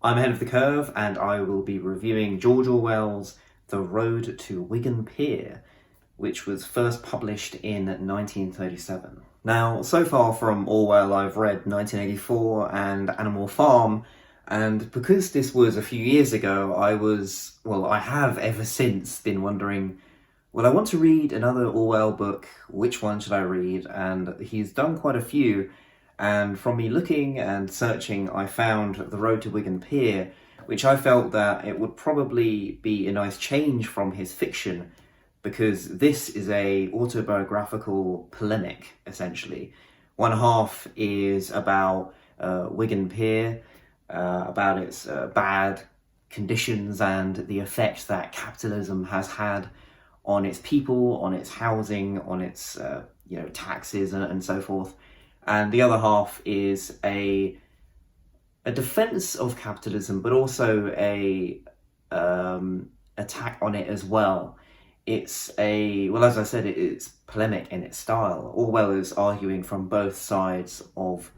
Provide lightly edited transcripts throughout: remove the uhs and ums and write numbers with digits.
I'm ahead of the curve and I will be reviewing George Orwell's The Road to Wigan Pier, which was first published in 1937. Now, so far from Orwell, I've read 1984 and Animal Farm, and because this was a few years ago, I have ever since been wondering, well, I want to read another Orwell book, which one should I read? And he's done quite a few, and from me looking and searching, I found The Road to Wigan Pier, which I felt that it would probably be a nice change from his fiction, because this is a autobiographical polemic, essentially. One half is about Wigan Pier, about its bad conditions and the effect that capitalism has had on its people, on its housing, on its taxes and so forth. And the other half is a defense of capitalism, but also a attack on it as well. It's as I said, it's polemic in its style. Orwell is arguing from both sides of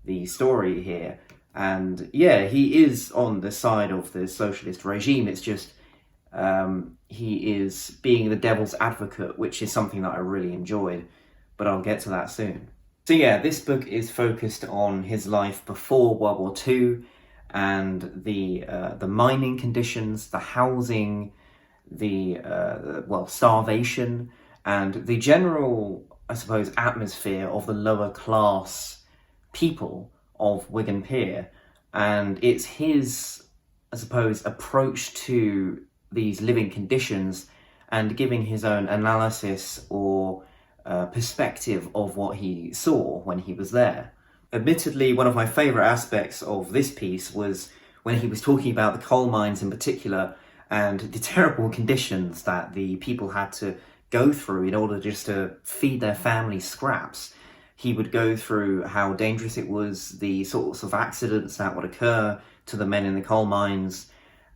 the story here. And yeah, he is on the side of the socialist regime. It's just he is being the devil's advocate, which is something that I really enjoyed, but I'll get to that soon. So yeah, this book is focused on his life before World War II and the mining conditions, the housing, the starvation, and the general, I suppose, atmosphere of the lower class people of Wigan Pier. And it's his, I suppose, approach to these living conditions and giving his own analysis or perspective of what he saw when he was there. Admittedly, one of my favourite aspects of this piece was when he was talking about the coal mines in particular and the terrible conditions that the people had to go through in order just to feed their family scraps. He would go through how dangerous it was, the sorts of accidents that would occur to the men in the coal mines,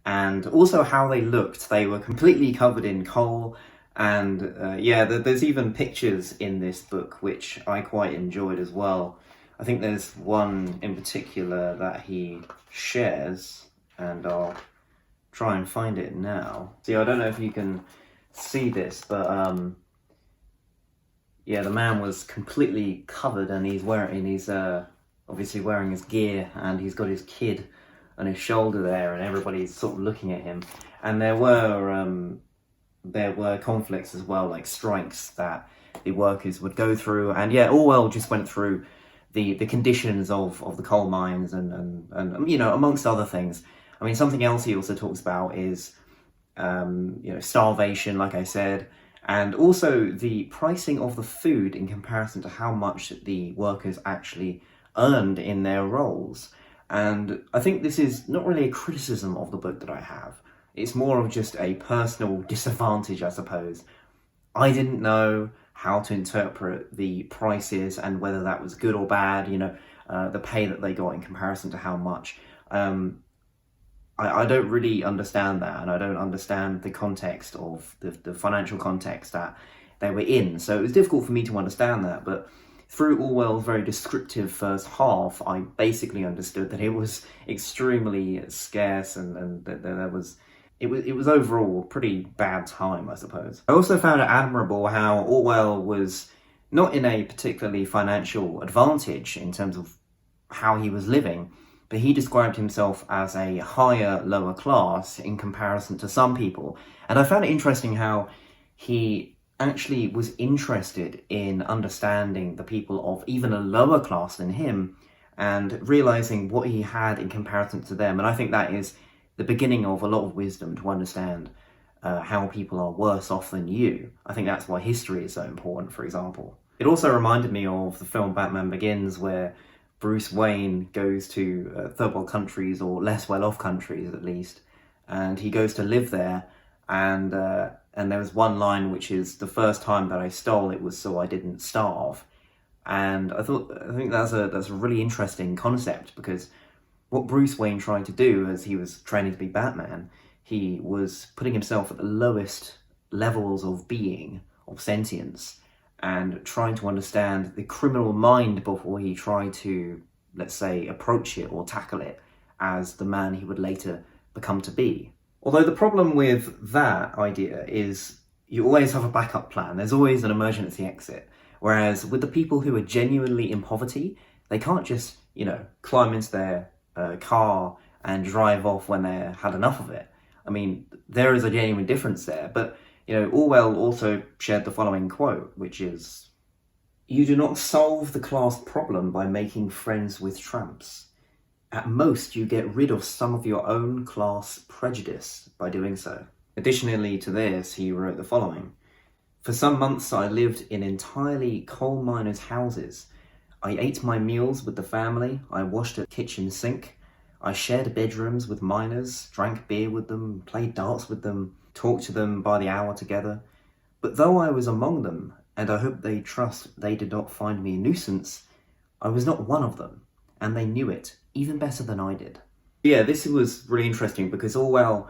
and also how they looked. They were completely covered in coal, and there's even pictures in this book which I quite enjoyed as well. I think there's one in particular that he shares, and I'll try and find it now. See, I don't know if you can see this, but the man was completely covered, and he's obviously wearing his gear, and he's got his kid on his shoulder there, and everybody's sort of looking at him. And there were conflicts as well, like strikes that the workers would go through. And yeah, Orwell just went through the conditions of the coal mines and amongst other things. I mean, something else he also talks about is starvation, like I said, and also the pricing of the food in comparison to how much the workers actually earned in their roles. And I think this is not really a criticism of the book that I have. It's more of just a personal disadvantage, I suppose. I didn't know how to interpret the prices and whether that was good or bad, the pay that they got in comparison to how much. I don't really understand that, and I don't understand the context of the financial context that they were in. So it was difficult for me to understand that, but through Orwell's very descriptive first half, I basically understood that it was extremely scarce and that it was overall a pretty bad time, I suppose. I also found it admirable how Orwell was not in a particularly financial advantage in terms of how he was living, but he described himself as a higher lower class in comparison to some people. And I found it interesting how he actually was interested in understanding the people of even a lower class than him and realizing what he had in comparison to them. And I think that is the beginning of a lot of wisdom, to understand how people are worse off than you. I think that's why history is so important, for example. It also reminded me of the film Batman Begins, where Bruce Wayne goes to third world countries, or less well-off countries at least, and he goes to live there, and there was one line which is, "The first time that I stole, it was so I didn't starve." And I think that's a really interesting concept, because what Bruce Wayne tried to do as he was training to be Batman, he was putting himself at the lowest levels of being, of sentience, and trying to understand the criminal mind before he tried to, let's say, approach it or tackle it as the man he would later become to be. Although the problem with that idea is you always have a backup plan. There's always an emergency exit. Whereas with the people who are genuinely in poverty, they can't just, climb into their car and drive off when they've had enough of it. I mean, there is a genuine difference there. But, Orwell also shared the following quote, which is, "You do not solve the class problem by making friends with tramps. At most, you get rid of some of your own class prejudice by doing so." Additionally to this, he wrote the following: "For some months I lived in entirely coal miners' houses. I ate my meals with the family, I washed at the kitchen sink, I shared bedrooms with miners, drank beer with them, played darts with them, talked to them by the hour together. But though I was among them, and I hope they trust they did not find me a nuisance, I was not one of them, and they knew it, even better than I did." Yeah, this was really interesting because Orwell,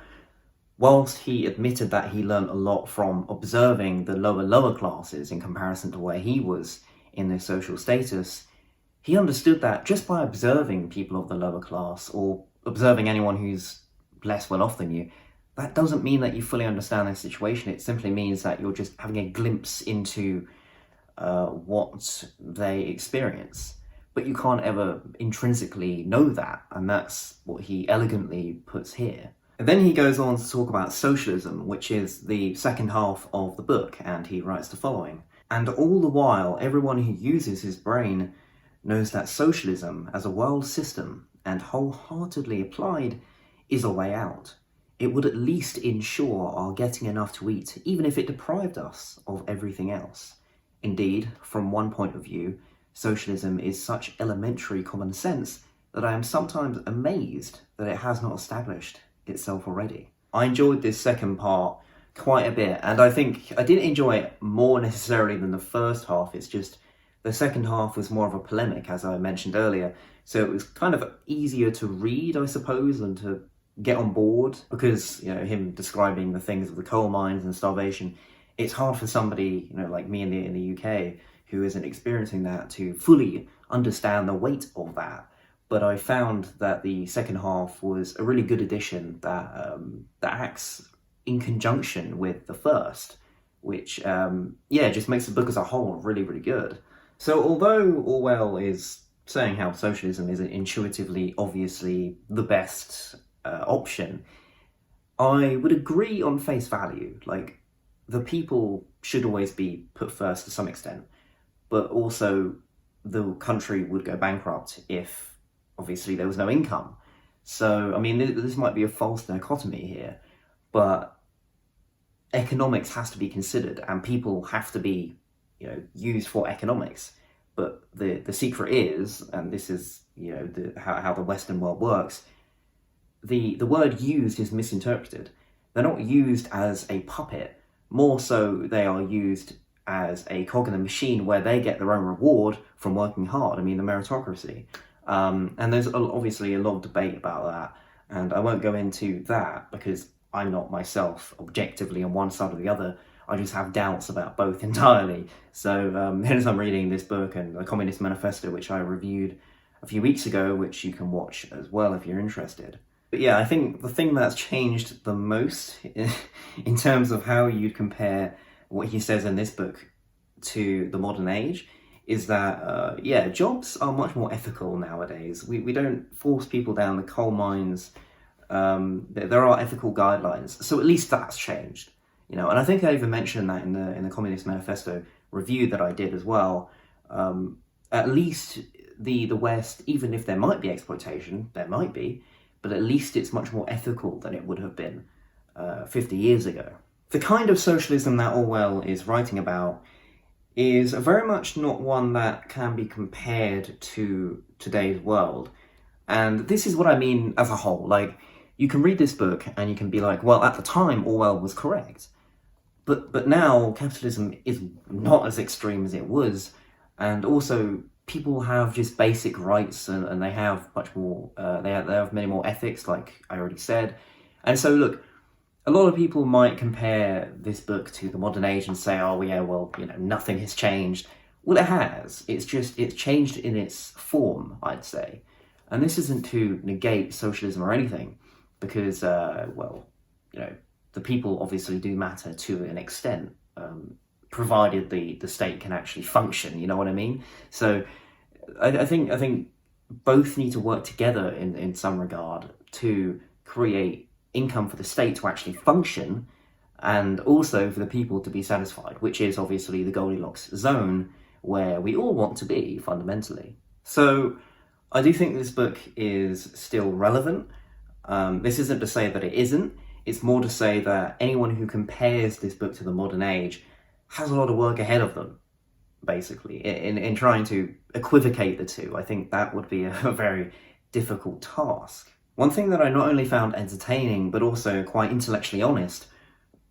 whilst he admitted that he learned a lot from observing the lower classes in comparison to where he was in their social status, he understood that just by observing people of the lower class or observing anyone who's less well off than you, that doesn't mean that you fully understand their situation. It simply means that you're just having a glimpse into what they experience. But you can't ever intrinsically know that, and that's what he elegantly puts here. And then he goes on to talk about socialism, which is the second half of the book, and he writes the following: "And all the while, everyone who uses his brain knows that socialism as a world system, and wholeheartedly applied, is a way out. It would at least ensure our getting enough to eat, even if it deprived us of everything else. Indeed, from one point of view, socialism is such elementary common sense that I am sometimes amazed that it has not established itself already." I enjoyed this second part quite a bit, and I think I didn't enjoy it more necessarily than the first half. It's just the second half was more of a polemic, as I mentioned earlier, so it was kind of easier to read, I suppose, and to get on board, because him describing the things of the coal mines and starvation, it's hard for somebody like me in the UK who isn't experiencing that to fully understand the weight of that. But I found that the second half was a really good addition that acts in conjunction with the first, which just makes the book as a whole really, really good. So although Orwell is saying how socialism is intuitively, obviously the best option, I would agree on face value. Like, the people should always be put first to some extent, but also the country would go bankrupt if obviously there was no income. So, I mean, this might be a false dichotomy here, but economics has to be considered and people have to be, used for economics. But the secret is, and this is, how the Western world works, the word used is misinterpreted. They're not used as a puppet. More so, they are used as a cog in the machine where they get their own reward from working hard. I mean, the meritocracy. And there's obviously a lot of debate about that. And I won't go into that because I'm not myself objectively on one side or the other. I just have doubts about both entirely. So hence I'm reading this book and the Communist Manifesto, which I reviewed a few weeks ago, which you can watch as well if you're interested. But yeah, I think the thing that's changed the most in terms of how you'd compare what he says in this book to the modern age is that, jobs are much more ethical nowadays. We don't force people down the coal mines. There are ethical guidelines. So at least that's changed. And I think I even mentioned that in the Communist Manifesto review that I did as well. At least the West, even if there might be exploitation, there might be, but at least it's much more ethical than it would have been 50 years ago. The kind of socialism that Orwell is writing about is very much not one that can be compared to today's world. And this is what I mean as a whole. Like, you can read this book and you can be like, well, at the time, Orwell was correct. But now capitalism is not as extreme as it was. And also, people have just basic rights and they have much more, they have many more ethics, like I already said. And so, look, a lot of people might compare this book to the modern age and say, oh, yeah, well, nothing has changed. Well, it has. It's changed in its form, I'd say. And this isn't to negate socialism or anything, because, well, you know, the people obviously do matter to an extent, provided the state can actually function, you know what I mean? So I think both need to work together in some regard to create income for the state to actually function, and also for the people to be satisfied, which is obviously the Goldilocks zone where we all want to be fundamentally. So I do think this book is still relevant. This isn't to say that it isn't. It's more to say that anyone who compares this book to the modern age has a lot of work ahead of them, basically, in trying to equivocate the two. I think that would be a very difficult task. One thing that I not only found entertaining, but also quite intellectually honest,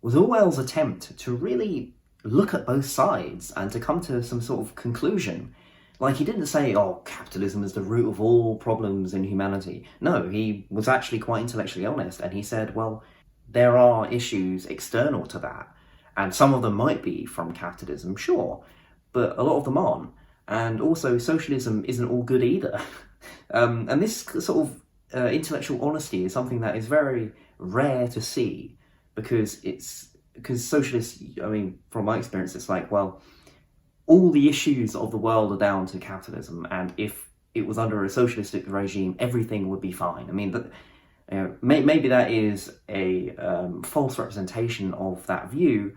was Orwell's attempt to really look at both sides and to come to some sort of conclusion. Like, he didn't say, oh, capitalism is the root of all problems in humanity. No, he was actually quite intellectually honest, and he said, well, there are issues external to that, and some of them might be from capitalism, sure, but a lot of them aren't. And also, socialism isn't all good either. And this sort of intellectual honesty is something that is very rare to see, because socialists, I mean, from my experience, it's like, well, all the issues of the world are down to capitalism, and if it was under a socialistic regime, everything would be fine. I mean, maybe that is a false representation of that view,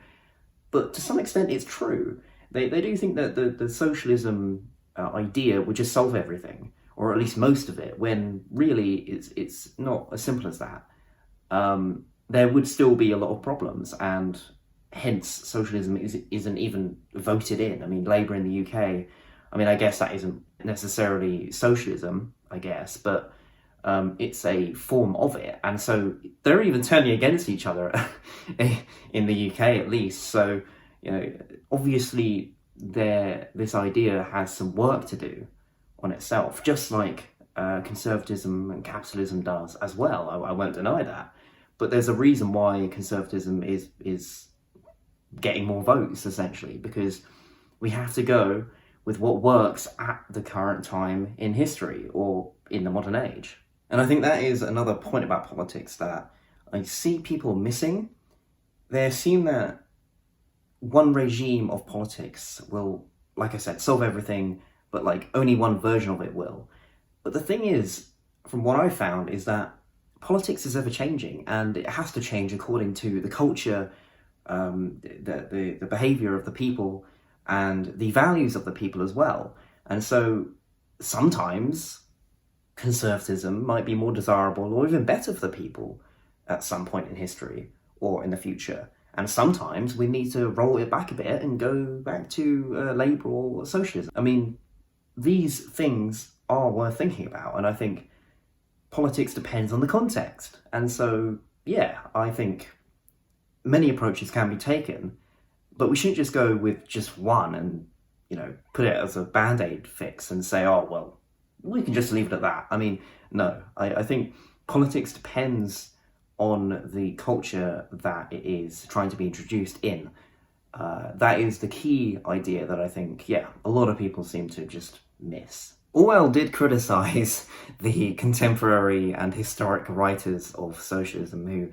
but to some extent it's true. They do think that the socialism idea would just solve everything, or at least most of it, when really it's not as simple as that. There would still be a lot of problems, and hence socialism isn't even voted in. I mean, Labour in the UK, I mean, I guess that isn't necessarily socialism, I guess, but it's a form of it. And so they're even turning against each other in the UK, at least. So, you know, obviously this idea has some work to do on itself, just like conservatism and capitalism does as well. I won't deny that. But there's a reason why conservatism is getting more votes, essentially, because we have to go with what works at the current time in history or in the modern age. And I think that is another point about politics that I see people missing. They assume that one regime of politics will, like I said, solve everything, but like only one version of it will. But the thing is, from what I found, is that politics is ever changing, and it has to change according to the culture, the behavior of the people, and the values of the people as well. And so sometimes conservatism might be more desirable or even better for the people at some point in history or in the future. And sometimes we need to roll it back a bit and go back to Labour or socialism. I mean, these things are worth thinking about, and I think politics depends on the context. And so, yeah, I think many approaches can be taken, but we shouldn't just go with just one and, you know, put it as a band-aid fix and say, oh, well, we can just leave it at that. I mean, no, I think politics depends on the culture that it is trying to be introduced in. That is the key idea that I think, yeah, a lot of people seem to just miss. Orwell did criticise the contemporary and historic writers of socialism who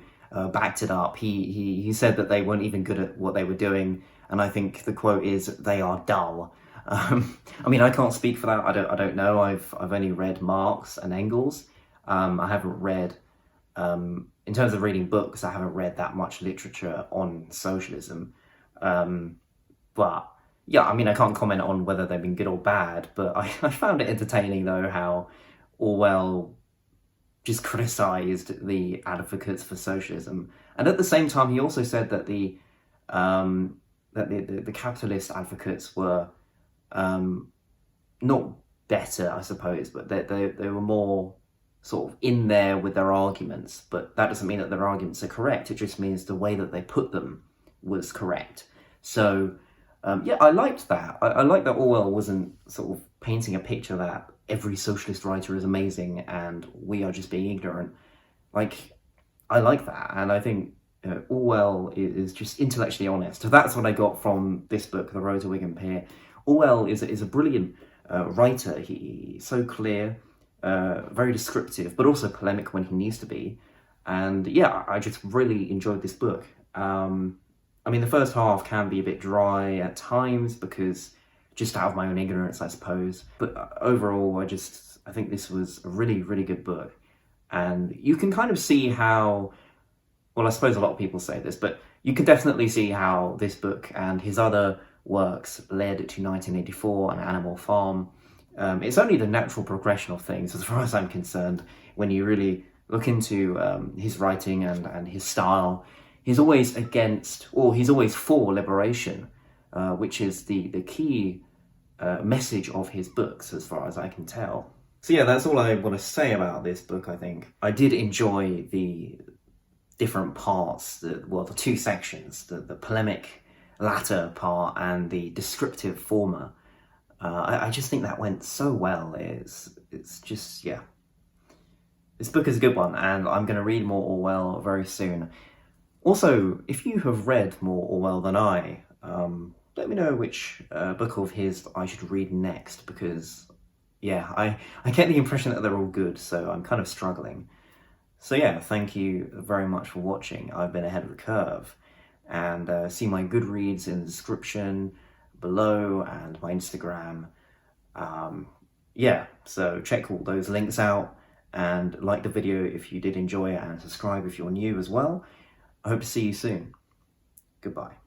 backed it up. He said that they weren't even good at what they were doing, and I think the quote is, "They are dull." I mean, I can't speak for that. I don't know. I've only read Marx and Engels. I haven't read, in terms of reading books, I haven't read that much literature on socialism. But yeah, I mean, I can't comment on whether they've been good or bad, but I found it entertaining, though, how Orwell just criticised the advocates for socialism. And at the same time, he also said that the capitalist advocates were not better, I suppose, but they were more sort of in there with their arguments. But that doesn't mean that their arguments are correct. It just means the way that they put them was correct. So yeah, I liked that. I liked that Orwell wasn't sort of painting a picture that every socialist writer is amazing and we are just being ignorant. Like, I like that, and I think Orwell is just intellectually honest. So that's what I got from this book, The Road to Wigan Pier. Orwell is a brilliant writer. He's so clear. very descriptive, but also polemic when he needs to be. And yeah, I just really enjoyed this book. I mean, the first half can be a bit dry at times because just out of my own ignorance, I suppose. But overall, I think this was a really, really good book. And you can kind of see how, well, I suppose a lot of people say this, but you can definitely see how this book and his other works led to 1984 and Animal Farm. It's only the natural progression of things, as far as I'm concerned, when you really look into his writing and his style. He's always against, or he's always for liberation, which is the key message of his books, as far as I can tell. So yeah, that's all I want to say about this book, I think. I did enjoy the different parts, the two sections, the polemic latter part and the descriptive former. I just think that went so well. It's just, yeah. This book is a good one, and I'm going to read more Orwell very soon. Also, if you have read more Orwell than I, let me know which book of his I should read next, because, yeah, I get the impression that they're all good, so I'm kind of struggling. So yeah, thank you very much for watching. I've been ahead of the curve, and see my Goodreads in the description below and my Instagram. Yeah, so check all those links out, and like the video if you did enjoy it, and subscribe if you're new as well. I hope to see you soon. Goodbye.